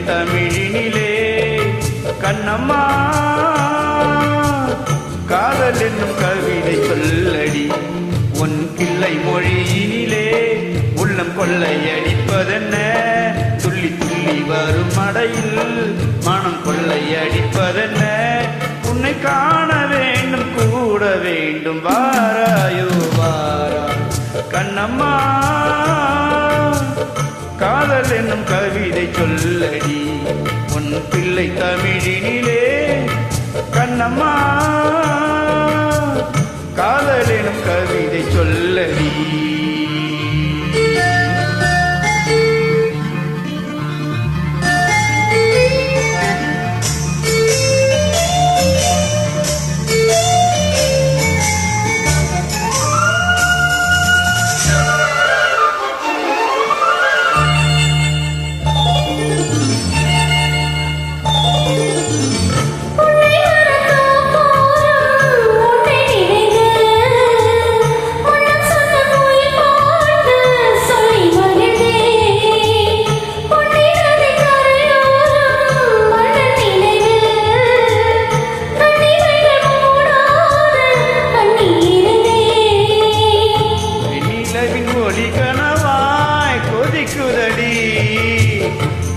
தமிழினிலே கண்ணம்மா காதல் என்னும் கவிதை சொல்லடி உன் பிள்ளை மொழியினிலே உள்ளம் கொள்ளையடிப்பதென்ன துள்ளி துள்ளி வரும் மடையில் மனம் கொள்ளையடிப்பதென்ன உன்னை காண வேண்டும் கூட வேண்டும் வாராயோ வாரா கண்ணம்மா காதல் என்னும் கவிதை சொல்லடி உன் பிள்ளை தமிழினிலே கண்ணம்மா காதல் எனும் கவிதை சொல்லடி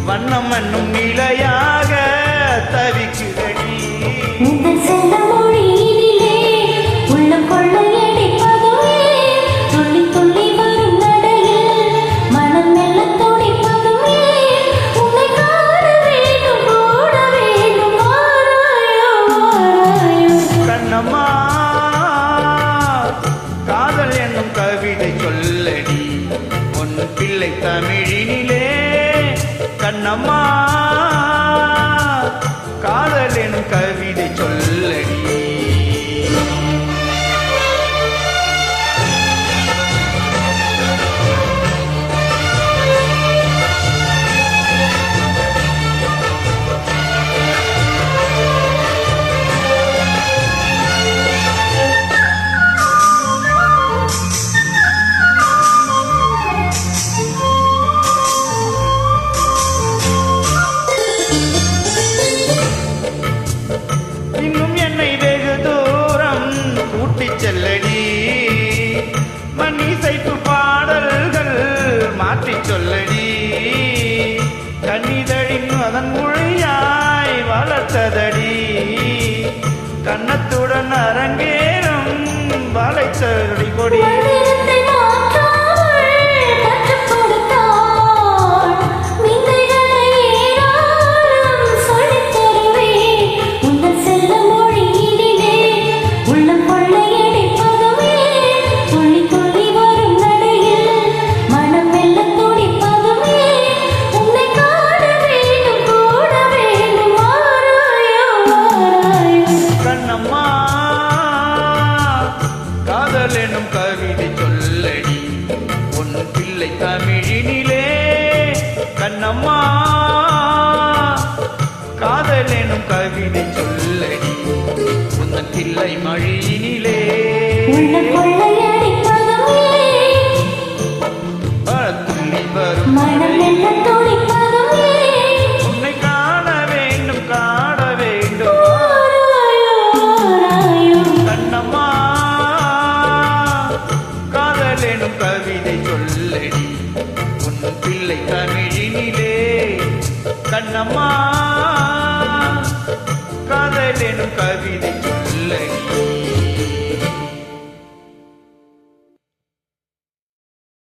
வண்ணம் என்னும் நிலையாக தவிக்குதடி உங்கள் செல்ல மொழியினிலே உள்ள கொள்ளையடிப்பதுவே துள்ளி துள்ளி வரும் நடையில் மனம் மெல்ல துடிப்பதுவே உன்னை காண வேண்டும் கூட வேண்டும் வாராயோ வாராயோ கண்ணம்மா காதல் என்னும் கவிதை சொல்லடி உன் பிள்ளை தமிழினிலே கண்ணம்மா காதல் எனும் கவிதை சொல்லடி செல்லடி மணிசைப்பு பாடல்கள் மாற்றி சொல்லடி கண்ணிதழின் அதன் மொழியாய் வளர்த்ததடி கண்ணத்துடன் அரங்கேறும் வளைத்தடி கொடி காதல் எனும் கவிதை சொல்லடி உன் பிள்ளை தமிழினிலே கண்ணம்மா காதல் எனும் கவிதை சொல்லடி உன் பிள்ளை மொழியினிலே துள்ளி வரும் உன்னை காண வேண்டும் காண வேண்டும் கண்ணம்மா காதல் எனும் கவிதை சொல்லடி உன் பிள்ளை தமிழினிலே கண்ணம்மா காதல் எனும் கவிதை